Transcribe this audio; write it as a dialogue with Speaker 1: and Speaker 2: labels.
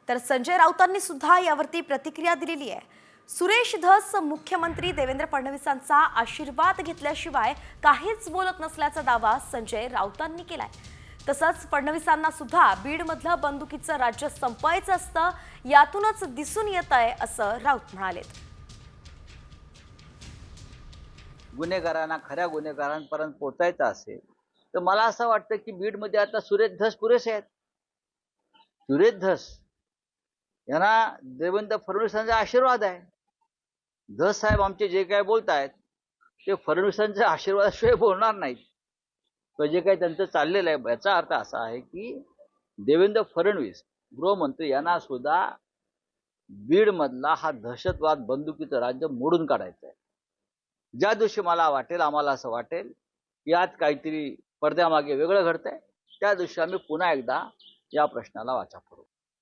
Speaker 1: तर संजय राऊतांनी सुद्धा यावरती प्रतिक्रिया दिलेली आहे। सुरेश धस मुख्यमंत्री देवेंद्र फडणवीसांचा आशीर्वाद घेतल्याशिवाय काहीच बोलत नसल्याचा दावा संजय राऊतांनी केलाय। तसंच फडणवीसांना सुद्धा बीडमधलं बंदुकीचं राज्य संपवायचं असतं, यातूनच दिसून येत आहे असं राऊत म्हणाले।
Speaker 2: गुन्हेगारांना खऱ्या गुन्हेगारांपर्यंत पोहोचायचं असेल तर मला असं वाटतं की बीडमध्ये आता सुरेश धस पुरेसे आहेत। सुरेश धस यांना देवेंद्र फडणवीसांचा आशीर्वाद आहे। धस साहेब आमचे जे काय बोलतायत ते फडणवीसांच्या आशीर्वादाशिवाय बोलणार नाहीत। तर जे काही त्यांचं चाललेलं आहे याचा अर्थ असा आहे की देवेंद्र फडणवीस गृहमंत्री यांना सुद्धा बीडमधला हा दहशतवाद बंदुकीचं राज्य मोडून काढायचं आहे। ज्या दिवशी मला वाटेल, आम्हाला असं वाटेल की आज काहीतरी पडद्यामागे वेगळं घडतंय, त्या दिवशी आम्ही पुन्हा एकदा या प्रश्नाला वाचा करू।